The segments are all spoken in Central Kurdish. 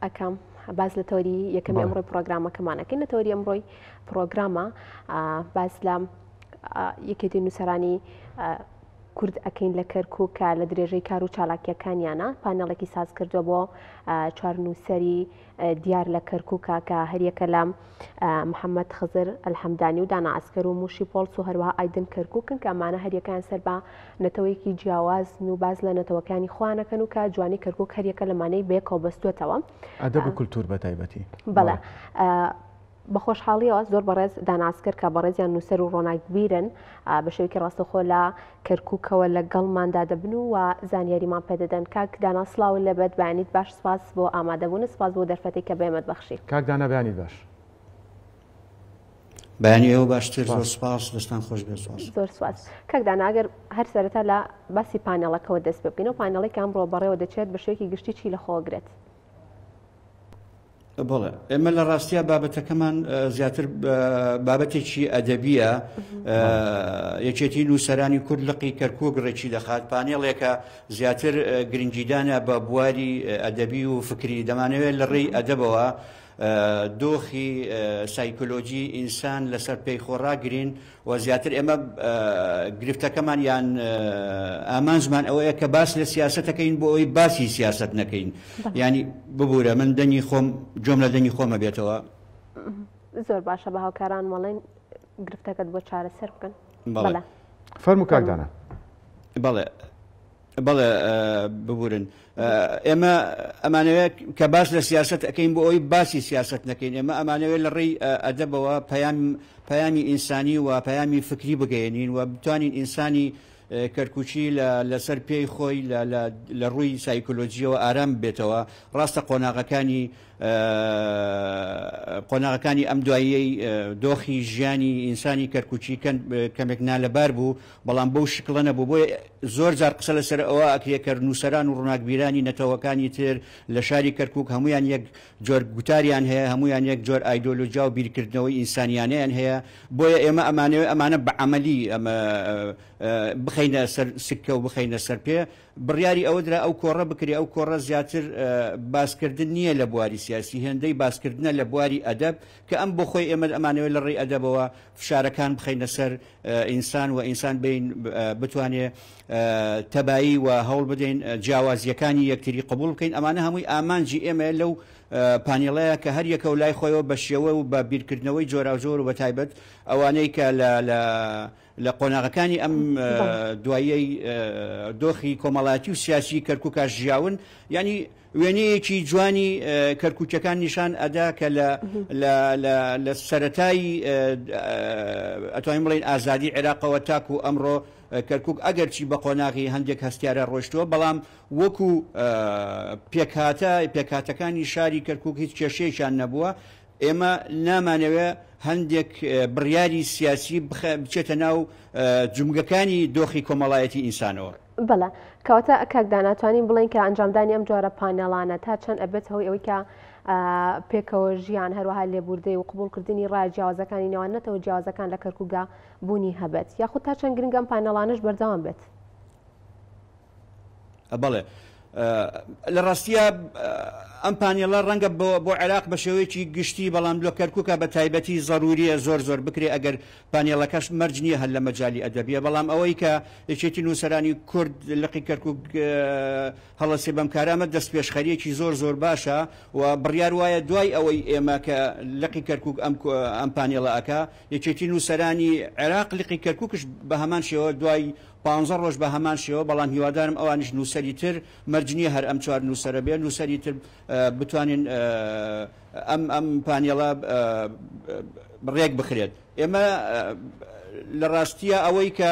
ئەەکەم باز لە تۆری یەکەمی ئەمڕۆی پرۆگرامەکەمانەکەین لە تۆری ئەمڕۆی پرۆگرامە باز لە یەکێتی نووسەرانی کورد ئەەکەین لە کەرکووک کە لە درێژەی کار و چالاکیەکانیانە پانێڵێکی ساز کردووە بۆ چوار نووسەری دیار لە کەرکووکە کە هەریەکە لە محەممەد خزر ئەلحەمدانی و دانا ئەسکەر و موشی پۆلس و هەروەها ئایدن کەرکووکن کە ئەمانە هەریەکان سەر بە نەتەوەیەکی جیاوازن و باز لە نەتەوەکانی خوانەکەن و کە جوانی کەرکووک هەریەکە لەمانەی بێکەوە بەستوێتەوە ئەدەب و کولتور بە تایبەتی بەڵێ بە خۆشحاڵیەوە زۆر بەڕێز داناسکر کە بەڕێزیان نووسەر و ڕۆناگبیرن بە شێوەیەکی ڕاستەخۆ لە کەرکووکەوە لەگەڵماندا دەبن و زانیاریمان پێدەدەن کاک دانا سڵاو لەبەت بەیانیت باش سپاس بۆ ئامادەبوون سپاس بۆ دەرفەتێک کە بێمەت بەخشی کاک دانا بەیانیت باش بەیانی ئەوە باشتر زۆر سپاس دەستان خۆش بێ زۆر سپاس کاک دانا ئەگەر هەر سەرەتا لە باسی پانێڵەکەەوە دەست پێ بکەین و پانێڵێک ئەمڕۆ بەڕێوە دەچێت بە شێوەیەکی گشتی چی لەخۆگرێت بڵێ ئێمە لە ڕاستیە بابەتەکەمان زیاتر بابەتێکی ئەدەبیە یەکێتی نووسەرانی کورد لقی کەرکووک ڕێکی دەخات پانێڵێکە زیاتر گرنگیدانە بە بواری ئەدەبی و فکری دەمانەوێت لە ڕێی ئەدەبەوە دۆخی سایکۆلۆجی ئینسان لەسەر پێی خۆڕاگرین و زیاتر ئێمە گرفتەکەمان یان ئامانجمان ئەوەیە کە باس لە سیاسەتەکەین بۆ ئەوی باسی سیاست نەکەین ینی ببوورە من دەنگی خۆم جۆم لە دەنگی خۆمە بێتەوە زۆر باشە بە هاوکاران وەڵێن گرفتەکەت بۆ چارەسەر بکەن فەرموو کاک دانا بەڵێ ببورن ئێمە ئەمانەوێت کە باس لە سیاست ئەەکەین بۆ ئەوی باسی سیاست نەکەین ئێمە ئەمانەوێت لە ڕێی ئەدەبەوە پەیامی ئینسانی و پەیامی فکری بگەێنین و بتوانین ئینسانی کەرکوچی لەسەر پێی خۆی لە ڕووی سایکۆلۆجیەوە ئارام بێتەوە ڕاستە قۆناغەکانی ئەم دواییەی دۆخی ژیانی ئینسانی کەرکوچی کەمێک نالەبار بوو بەڵام بەو شکڵە نەبوو بۆ زۆر جار قسە لەسەر ئەوە ئەکرێ کە نووسەران و ڕووناکبیرانی نەتەوەکانی تر لە شاری کەرکووک هەمویان یەک جۆر گوتاریان هەیە هەمویان یەک جۆر ئایدۆلۆجیا و بیرکردنەوەی ئینسانیانیان هەیە بۆیە ئێمە ئەمانە بە عەمەلی ئەمە بخەینە سەر سکە و بخەینە سەر پێ بڕیاری ئەوە درا ئەو کۆڕە بکرێ ئەو کۆڕە زیاتر باسکردن نییە لە بواری سیاسی هێندەی باسکردنە لە بواری ئەدەب کە ئەم بۆ خۆی ئێمە ئەمانەوە لە ڕێی ئەدەبەوە فشارەکان بخەینە سەر ئینسان و ئینسان بین بتوانێ تەبایی و هەوڵ بدەین جیاوازیەکانی یەکتری قبول بکەین ئەمانە هەمووی ئامانجی ئێمە لەو پانێڵەیە کە هەر یەکە و لای خۆیەوە بە شێوە و بە بیرکردنەوەی جۆراوجۆر و بە تایبەت ئەوانەی کە لە قۆناغەکانی ئەم دواییەی دۆخی کۆمەڵایەتی و سیاسی کەرکووکە ژیاون ینی وێنەیەکی جوانی کەرکووکەکان نیشان ئەدا کە لە سەرەتایی ئەتوانین بڵێن ئازادی عێراقەوە تاکو ئەمڕۆ کەرکووک ئەگەرچی بە قۆناغی هەندێک هەستیارە ڕۆشتووە بەڵام وەکو پێکهاتەکانی شاری کەرکووک هیچ کێشەیەکیان نەبووە ئێمە نامانەوێ هەندێک بڕیاری سیاسی بچێتە ناو جومگەکانی دۆخی کۆمەڵایەتی ئینسانەوە بەڵە کەواتە کاک داناتوانین بڵێن کە ئەنجامدانی ئەم جۆرە پانێڵانە تا چەند ئەبێت هەوی ئەوەی کە پێکەوە ژیان هەروەها لێبوردەی و قبولکردنی ڕای جیاوازەکانی نێوانەتەوە جیاوازەکان لە کەرکووکدا بوونی هەبێت یاخود تا چەند گرنگم پانێڵانش بەردەوام بێت بەڵێ لە ڕاستیە ئەم پانێڵە ڕەنگە بۆ عێراق بە شێوەیەکی گشتی بەڵام لە کەرکووکە بە تایبەتی ضروریە زۆر بکرێ ئەگەر پانێڵەکەش مەرج نییە هەر لە مەجای ئەدەبیە بەڵام ئەوەی کە یەکێتی نووسەرانی کورد لقی کەرکووک هەڵەسێ بەم کارامە دەست پێشخەریەکی زۆر باشە و بڕیار وایە دوای ئەوەی ئێمە کە لقی کەرکووک ئەم پانێڵە ئەکا یەکێتی نووسەرانی عێراق لقی کەرکووکش بە هەمان شێوە دوای 15 ڕۆژ بە هەمان شێوە بەڵام هیوادارم ئەوانش نووسەری تر مەرجنیە هەر ئەم چوار نووسەرە بێ نووسەری تر بتوانین ئەم پانێڵە ڕێک بخرێت ئێمە لە ڕاستیە ئەوەی کە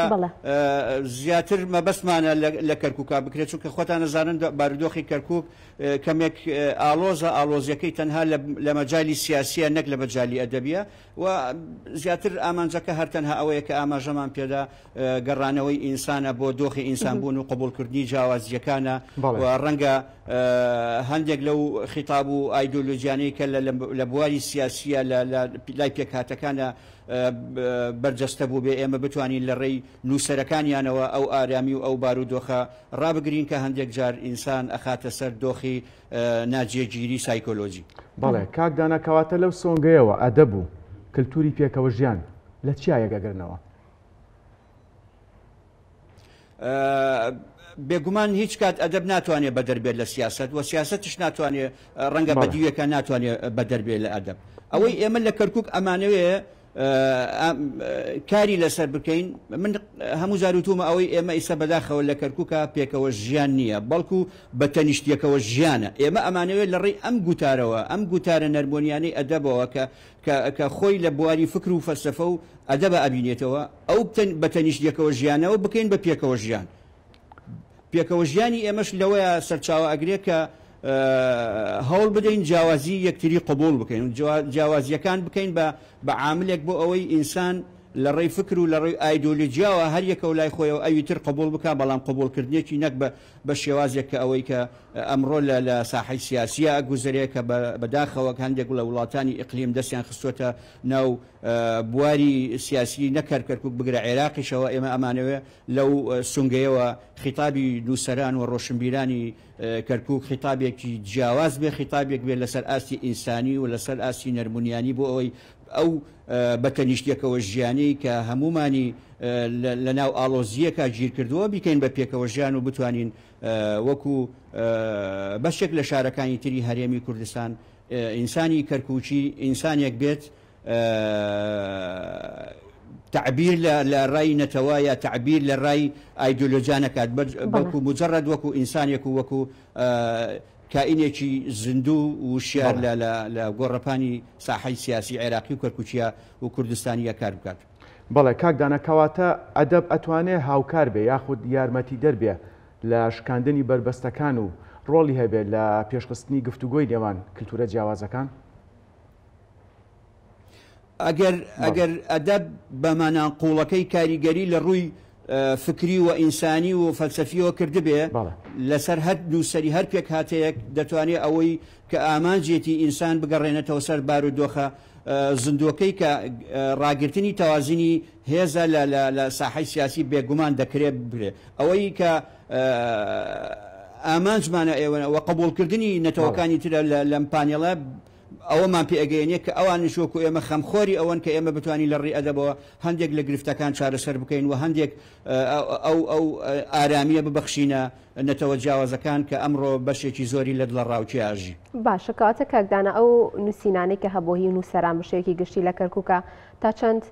زیاتر مەبەستمانە لە کەرکووکا بکرێت چونکە خۆتان نەزانن بارودۆخی کەرکووک کەمێک ئالۆزیەکەی تەنها لە مەجای سیاسیە نەک لە مەجای ئەدەبیە و زیاتر ئامانجەکە هەرتەنها ئەوەیە کە ئاماژەمان پێدا گەڕانەوەی ئینسانە بۆ دۆخی ئینسانبوون و قبولکردنی جیاوازیەکانە و ڕەنگە هەندێک لەو خیتاب و ئایدۆلۆژیانەی کە لە بواری سیاسیە لای پێکهاتەکانە بەرجەستە نەبوو بێ ئێمە بتوانین لە ڕێی نووسەرەکانیانەوە ئەو ئارامی و ئەو بارودۆخە ڕابگرین کە هەندێک جار ئینسان ئەخاتە سەر دۆخی ناجێگیری سایکۆلۆجی. بەڵێ کاکدانا کەواتە لەو سۆنگەیەوە ئەدەب و کللتوری پێکەوە ژیان لە چیایەگەگرنەوە؟ بێگومان هیچ کات ئەدەب ناتوانێت بە دەربێت لە سیاست و سیاستش ناتوانێت ڕەنگە بەدیوەکە ناتوانێت بە دەربێت لە ئەدەب. ئەوەی ئێمە لە کەرکووک ئەمانەوەیە کاری لەسەر بکەین. من هەموو زاروتومە ئەوەی ئێمە ئیسە بەداخەوە لە کەرکووکە پێکەوە ژیان نییە، بەڵکو بە تەنیشتێکەوە ژیانە. ئێمە ئەمانەوێت لە ڕێی ئەم گوتارەوە ئەم گوتارە نەرمۆنیانەی ئەدەبەوە کە خۆی لە بواری فکر و فەلسەفە و ئەدەبە ئەبینێتەوە، ئەو بە تەنیشتێکەوە ژیانەوە بکەین بە پێکەوە ژیان. پێکەوە ژیانی ئێمەش لەوەیە سەرچاوە ئەگرێت کە هەوڵ بدەین جیاوازی یەکتری قبول بکەین، جیاوازیەکان بکەین بە عاملێک بۆ ئەوەی ئینسان لە ڕێی فکر و لە ڕێی ئایدۆلۆژیاوە هەر یەکە و لای خۆیەوە ئەوی تر قبول بکە، بەڵام قبولکردنێکی نەک بە شێوازێک کە ئەوەی کە ئەمڕۆ لە ساحەی سیاسیە گوزەرەیە کە بەداخەوە هەندێک لە وڵاتانی ئیقلیم دەستیان خستوتە ناو بواری سیاسی نەکەر کەرکووک بگرە عێراقیشەوە. ئێمە ئەمانەوێ لەو سونگەیەوە خیتابی نووسەران و ڕۆشنبیرانی کەرکووک خیتابێکی جیاواز بێ، خیتابێک بێ لەسەر ئاستی ئینسانی و لەسەر ئاستی نەرمونیانی بۆ ئەوەی ئەو بەتەنیشتێکەوە ژیانی کە هەمومانی لە ناو ئاڵۆزیەکە گیر کردووە بیکەین بە پێکەوە ژیان و بتوانین وەکو بەشێک لە شارەکانی تری هەرێمی کوردستان ئینسانی کەرکووکی ئینسانێک بێت تعبیر لە ڕای نەتەوە یا تعبیر لە ڕای ئایدۆلۆژیانەکات، بەڵکو مجرد وەکو ئینسانێک و وەکو کائینێکی زیندوو و شیار لە گۆڕەپانی ساحەی سیاسی عێراقی و کەرکووچیە و کوردستانیە کار بکات. بەڵێ کاکدانا کەواتە ئەدەب ئەتوانێت هاوکار بێ یاخود یارمەتی دەربێ لە شکاندنی بربەستەکان و ڕۆڵی هەبێت لە پێشخستنی گفتوگۆی نێوان کللتورە جیاوازەکان؟ ئەگەر ئەدەب بەمانە قوڵەکەی کاریگەری لە ڕووی فکری و ئینسانی و فەلسەفیەوە کردبێ لەسەر هەر نووسەری هەر پێک هاتەیەک دەتوانێت ئەوەی کە ئامانجێتی ئینسان بگەڕێنێتەوە سەر بارودۆخە زندوەکەی کە ڕاگررتنی تەوازنی هێزە لە ساحەی سیاسی بێگومان دەکرێت بێ. ئەوەی کە ئامانجمانە ئێوە قبولکردنی نەتەوەکانی ترە لەم پانێڵە ئەوەمان پێگەێنێ کە ئەوان نشۆک و ئێمە خەمخۆری ئەوەن کە ئێمە بتوانین لە ڕێ ئەدەبەوە هەندێک لە گرفتەکان چارەسەر بکەین و هەندێک ئەو ئارامیە ببەخشینە نەتەوە جیاوازەکان کە ئەمڕۆ بەشێکی زۆری لە دڵە ڕاوچیاژی. باشە کەواتە کاکدانا ئەو نووسینانەی کە هەبووی نووسەران مشەیەکی گشتی لە کەرکووکە تا چەند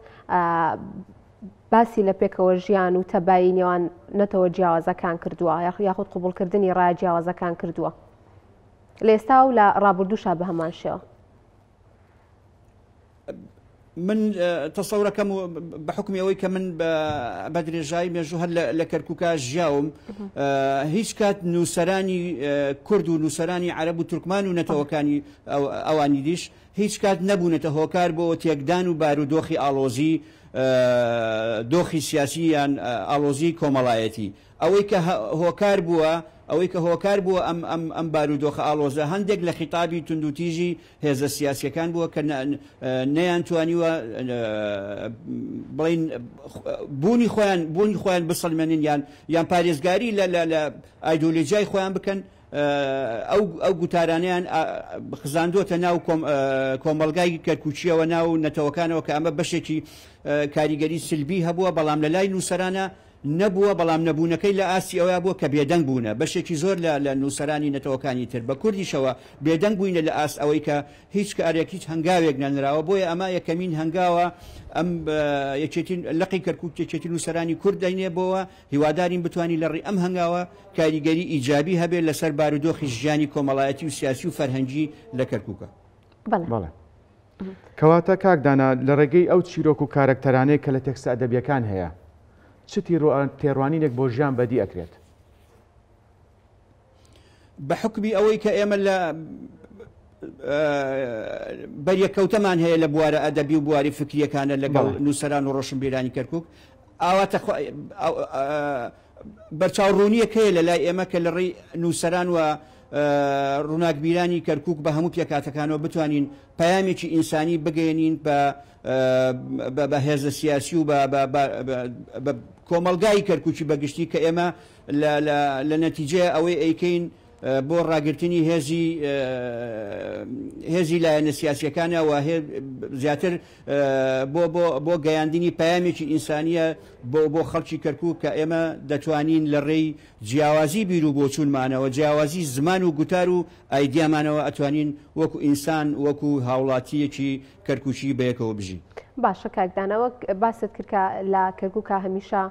باسی لە پێکەوە ژیان و تەبایی نێوان نەتەوە جیاوازەکان کردووە یاخود قبولکردنی ڕای جیاوازەکان کردووە لە ئێستا و لە ڕابردووشا بە هەمان شێوە؟ من تەسەورەکەم بە حکمی ئەوەی کە من بە درێژایی مێژوو هەر لە کەرکووکە ژیاوم هیچ کات نووسەرانی کورد و نووسەرانی عەرەب و تورکمان و نەتەوەکانی ئەوانی دیش هیچ کات نەبوونەتە هۆکار بۆ تێکدان و بارودۆخی ئاڵۆزی دۆخی سیاسی یان ئاڵۆزی کۆمەڵایەتی. ئەوەی کە هۆکار بووە ئەم بارودۆخە ئاڵۆزە هەندێک لە خیتابی توندوتیژی هێزە سیاسیەکان بووە کە نەیانتوانیوە بڵین بوونی خۆیان بسەلمێنین یان پارێزگاری لە ئایدۆلۆژیای خۆیان بکەن. ئەو گوتارانیان خزاندوتە ناو کۆمەڵگای کەرکووچیەوە ناو نەتەوەکانەوە کە ئەمە بەشێکی کاریگەری سلبی هەبووە، بەڵام لە لای نووسەرانە نەبووە، بەڵام نەبوونەکەی لە ئاستی ئەوە بووە کە بێدەنگ بوونە. بەشێکی زۆر لە نووسەرانی نەتەوەکانی تر بە کوردیشەوە بێدەنگ بووینە لە ئاست ئەوەی کە هیچ کارێک هیچ هەنگاوێک نەنراوە. بۆیە ئەمە یەکەمین هەنگاوە ئەم لەقی کەرکووک یەکێتی نووسەرانی کورد دەینێ بۆەوە هیوادارین بتوانین لە ڕێی ئەم هەنگاوە کاریگەری ئیجابی هەبێت لەسەر بارودۆخی ژیانی کۆمەڵایەتی و سیاسی و فەرهەنگی لە کەرکووکە. بەڵێ کەواتە کاکدانا لە ڕێگەی ئەو چیرۆک و کارەکتەرانەی کە لە تێکستە ئەدەبیەکان هەیە چ تێڕوانینێک بۆ ژیان بەدی ئەکرێت؟ بە حکمی ئەوەی کە ئێمە لە بەریەکەوتەمان هەیە لە بوارە ئەدەبی و بواری فکریەکانە لەگەڵ نووسەران و ڕۆشنبیرانی کەرکووک ئاواتە بەرچاوڕوونیەک هەیە لە لای ئێمە کە لە ڕێی نووسەران و ڕووناکبیرانی کەرکووک بە هەموو پێکاتەکانەوە بتوانین پەیامێکی ئینسانی بگەێنین بە هێزە سیاسی و بە کۆمەلگای کەرکووکی بەگشتی کە ئێمە لە نەتیجە ئەوەی ئەیکەین بۆ ڕاگررتنی هێزی لایەنە سیاسیەکانەوە زیاتر بۆ گەیاندنی پەیامێکی ئینسانیە بۆ خەڵکی کەرکووک کە ئێمە دەتوانین لە ڕێی جیاوازی بیر و بۆچوونمانەوە جیاوازی زمان و گوتار و ئایدیامانەوە ئەتوانین وەکو ئینسان وەکو هاوڵاتیەکی کەرکووکی بەیەکەوە بژین. باشە کاکدانەوە باست کرد لە کەرکووکە هەمیشە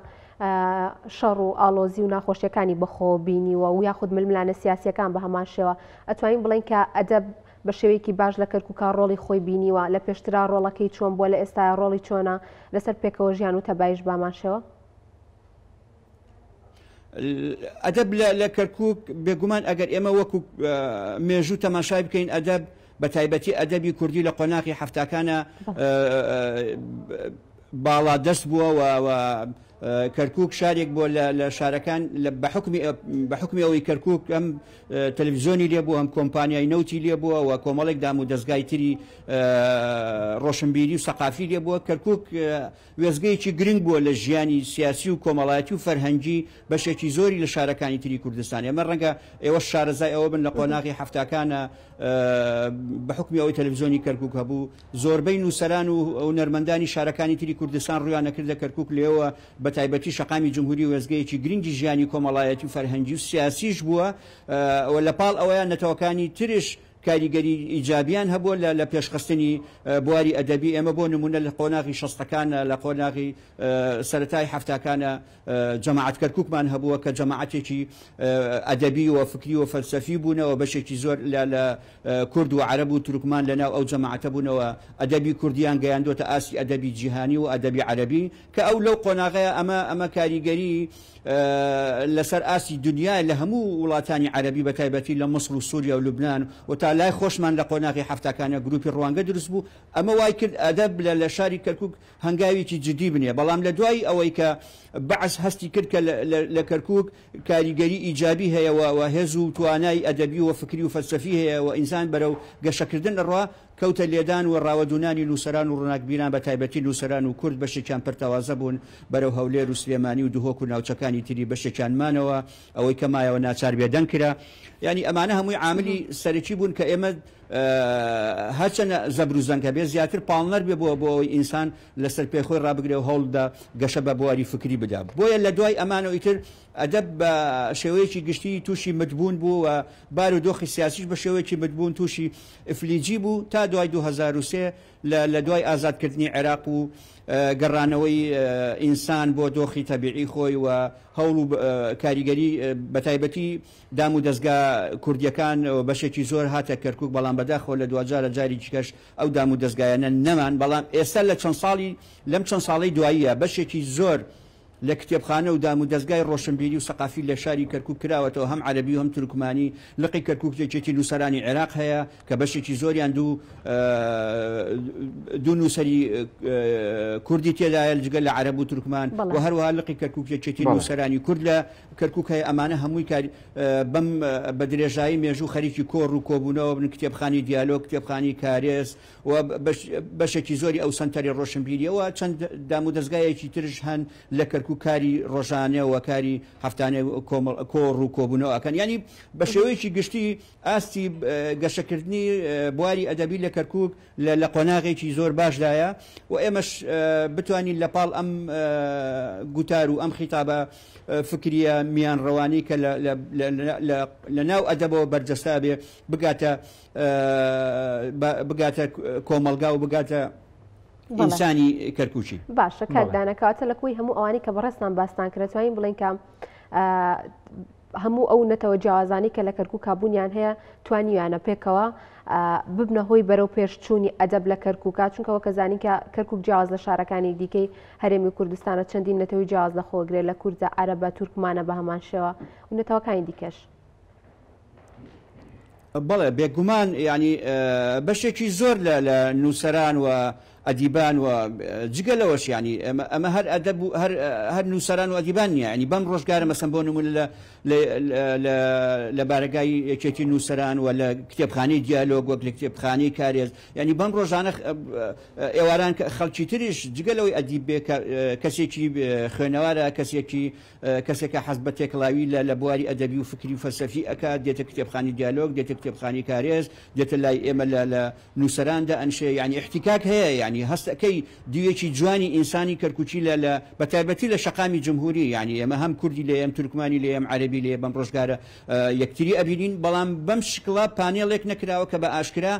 شەڕ و ئالۆزی و ناخۆشیەکانی بەخۆبینیوە و یاخود ململانە سیاسیەکان بە هەمان شێوە ئەتوانین بڵین کە ئەدەب بە شێوەیەکی باش لە کەرکووکە ڕۆڵی خۆی بینیوە لە پێشترا ڕۆڵەکەی چۆن بووە لە ئێستا ڕۆڵی چۆنە لەسەر پێکەوە ژیان و تەبایش بامان شێوە. ئەدەب لە کەرکووک بێگومان ئەگەر ئێمە وەکو مێژوو تەماشای بکەین ئەدەب بە تایبەتی ئەدەبی کوردی لە قۆناغی هەفتاکانە باڵا دەست بووە و کەرکووک شارێک بۆ لە شارەکان بە حکمی ئەوەی کەرکووک ئەم تەلەڤیزیۆنی لێ بوو ئەم کۆمپانیای نەوتی لێ بووە و کۆمەڵێک دام و دەستگای تری ڕۆشنبیری و سەقافی لێ بووە کەرکووک وێزگەیەکی گرنگ بووە لە ژیانی سیاسی و کۆمەڵایەتی و فەرهەنگی بەشێکی زۆری لە شارەکانی تری کوردستان. ئێمە ڕەنگە ئێوە شارەزای ئەوە بن لە قۆناغی هەفتاکانە بە حکمی ئەوەی تەلەڤیزیۆنی کەرکووک هەبوو زۆربەی نووسەران و نەرمەندانی شارەکانی تری کوردستان ڕویان نەکرد لە کەرکووک لێەوە بە تایبەتی شەقامی جمهوری وێزگەیەکی گرنگی ژیانی کۆمەڵایەتی و فەرهەنگی و سیاسیش بووە لە پاڵ ئەوەیان نەتەوەکانی ترش کاریگەری ئیجابیان هەبووە لە پێشخستنی بواری ئەدەبی ئێمە بۆ نمونە لە قۆناغی شەستەکانە لە قۆناغی سەرەتای هەفتاکانە جەماعەت کەرکووکمان هەبووە کە جەماعەتێکی ئەدەبی و فکری و فەلسەفی بوونەوە بەشێکی زۆر لە کورد و عەرەب و تورکمان لەناو ئەو جەماعەتە بوونەوە ئەدەبی کوردیان گەیاندۆتە ئاسی ئەدەبی جیهانی و ئەدەبی عەرەبی کە ئەو لەو قۆناغەیە ئەمە کاریگەری لەسەر ئاسی دنیای لە هەموو وڵاتانی عەرەبی بە تایبەتی لە مەسر و سووریا و لوبنان و تا لای خۆشمان لە قۆناغی هەفتاکانە گروپی ڕوانگە دروست بوو ئەمە وای کرد ئەدەب لە شاری کەرکووک هەنگاوێکی جدی بنێ بەڵام لە دوای ئەوەی کە بەعس هەستی کرد کە لە کەرکووک کاریگەری ئیجابی هەیە و هێز و توانای ئەدەبی و فکری و فەلسەفی هەیە و ئینسان بەرەو گەشەکردن ڕوا کەوتە لێدان و ڕاوەدونانی نووسەران و ڕووناکبیران بە تایبەتی نووسەران و کورد بەشێکیان پەرتەوازە بوون بەرەو هەولێر و سلێمانی و دهۆک و ناوچەکانی تری بەشێکیانمانەوە ئەوەی کە مایەوە ناچار بێدەنگ کرا ینی ئەمانە هەمووی عاملی سەرەکی بوون کە ئێمە هەرچەنە زەبروزەنگە بێ زیاتر پاڵنەر بێ بۆ ئەوەی ئینسان لەسەر پێخۆی ڕابگرێ و هەوڵدا گەشە بە بواری فکری بدا بۆیە لە دوای ئەمانەوە ئیتر ئەدەب بە شێوەیەکی گشتی تووشی مدبوون بوو و بار و دۆخی سیاسیش بە شێوەیەکی مدبوون تووشی ئفلیجی بوو تا دوای 2003 لە دوای ئازادکردنی عێراق و گەڕانەوەی ئینسان بۆ دۆخی تەبیعی خۆی و هەوڵ و کاریگەری بە تایبەتی دام و دەستگا کوردیەکان بەشێکی زۆر هاتە کەرکووک بەڵام بەداخەوە لە دوجارە جاری کەش ئەو دام و دەستگایانە نەمان بەڵام ئێستا لە لەم چەند ساڵی دواییە بەشێکی زۆر لە کتێبخانە و دام و دەستگای ڕۆشنبیری و سەقافی لە شاری کەرکووک کراوەتەوە هەم عەرەبی و هەم تورکمانی لقی کەرکووک یەکێتی نووسەرانی عێراق هەیە کە بەشێکی زۆریان دوو نووسەری کوردی تێدایە جگەل لە عەرەب و تورکمان و هەروەها لقی کەرکووک یەکێتی نووسەرانی کورد لە کەرکووک هەیە ئەمانە هەمووی بەم بە درێژایی مێژوو خەریکی کۆڕ و کۆبوونەوە بن کتێبخانی دیالۆگ کتێبخانی کارێز و بەشێکی زۆری ئەو سەنتەری ڕۆشنبیریەوە چەند دام و دەستگایەکی ترش هەن لە کەرکووک کاری ڕۆژانە و کاری هەفتانێ کۆڕ و کۆبوونەوە ئەکەن ینی بە شێوەیەکی گشتی ئاستی گەشەکردنی بواری ئەدەبی لە کەرکووک لە قۆناغێکی زۆر باشدایە و ئێمەش بتوانین لە پاڵ ئەم گوتار و ئەم خیتابە فکریە میان ڕەوانی کە لە ناو ئەدەبەوە بەرجەستا بێ بگاتە کۆمەلگا و بگاتە ئینسانی کەرکووکی. باشە کاتدانەکەواتە لە کوی هەموو ئەوانی کە بەڕێستان باستان کرێت توانین بڵین کە هەموو ئەو نەتەوە جیاوازانی کە لە کەرکووک کابوونیان هەیە توانیویانە پێکەوە ببنە هۆی بەرەو پێشچوونی ئەدەب لە کەرکووکا چونکەوە کە زانین کە کەرکووک جیاواز لە شارەکانی دیکەی هەرێمی کوردستانە چەندین نەتەوەی جیاواز لە خۆگرێت لە کوردە عەرەبە تورکمانە بە هەمان شێوە و نەتەوەکانی دیکەش. بەڵێ بێگومان ینی بەشێکی زۆر لە نووسەران و ئەدیبان و جگەلەوەش ینی ئەمە هەر ئەدەب و هەر نووسەران و ئەدیبان نیە ینی بەم ڕۆژگارە مەسەن بۆ نمونە لە بارگای یەکێتی نووسەران و لە کتێبخانەی دیالۆگ وەک لە کتێبخانەی کارێز ینی بەم ڕۆژانە ئێواران خەڵکی تریش جگەلەوەی ئەدیب بێ کەسێکی خوێنەوارە کەسێکە حەز بە تێکڵاوی لە بواری ئەدەبی و فکری و فەلسەفی ئەکا دێتە کتێبخانی دیالۆگ دێتە کتێبخانی کارێز دێتە لای ئێمە لە نووسەراندا ئەنشێ ینی احتیکاک هەیە ینی هەستەکەی دوێکی جوانی ئینسانی کەرکوچی بە تایبەتی لە شەقامی جمهوری ینی ئێمە هەم کوردی لێ ئەم تورکمانی لێ ئەم عەرەبی لێ بەم ڕۆژگارە یەکتری ئەبینین بەڵام بەم شکڵا پانێڵێک نەکراوە کە بە ئاشکرا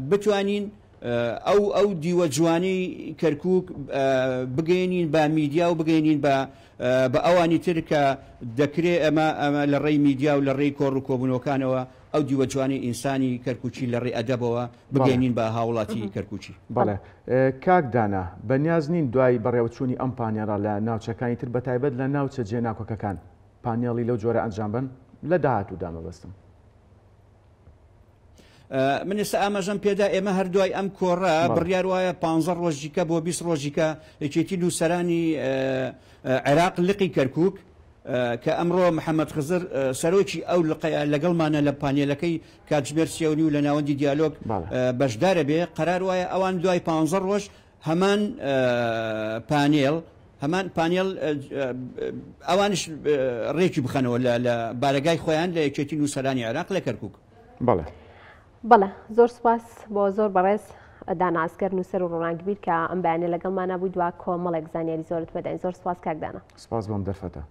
بتوانین ئەو دیوە جوانی کەرکووک بگەینین بە میدیا و بگەینین بە ئەوانی تر کە دەکرێت ئەمە لە ڕێی میدیا و لە ڕێی کۆڕ و کۆبوونەوەکانەوە ئەو دیوە جوانی ئینسانی کەرکوچی لە ڕێ ئەدەبەوە بگەینین بە هاوڵاتی کەرکوچی. بەڵێ کاک دانا بەنیاز نین دوای بەڕێوەچوونی ئەم پانێڵە لە ناوچەکانی تر بە تایبەت لە ناوچە جێناکۆکەکان پانێڵی لەو جۆرە ئەنجام بن لە داهاتوودا مەبەستم. من ئێستا ئاماژەم پێدا ئێمە هەردوای ئەم کۆڕە بڕیار وایە 15 ڕۆژیکە بۆ 20 ڕۆژیکە یەکێتی نووسەرانی عێراق لقی کەرکووک کە ئەمڕۆ محەممەد خزر سەرۆکی ئەو لەگەڵمانە لە پانێلەکەی کاتژمێر سێونی و لە ناوەندی دیالۆگ بەشدارە بێ قەرار وایە ئەوان دوای 15 ڕۆژ هەمان پانێڵ ئەوانش ڕێکی بخەنەوە لە بارگای خۆیان لە یەکێتی نووسەرانی عێراق لە کەرکووک. بەڵێ زۆر سپاس بۆ زۆر بەڕێز دانا ئەسکەر نووسەر و ڕۆناگبیر کە ئەم بەیانە لەگەڵمانە بووی دوا کۆمەڵێک زانیاری زۆرت بەدەین. زۆر سپاس کاک دانا. سپاس بۆم دەرفەتە.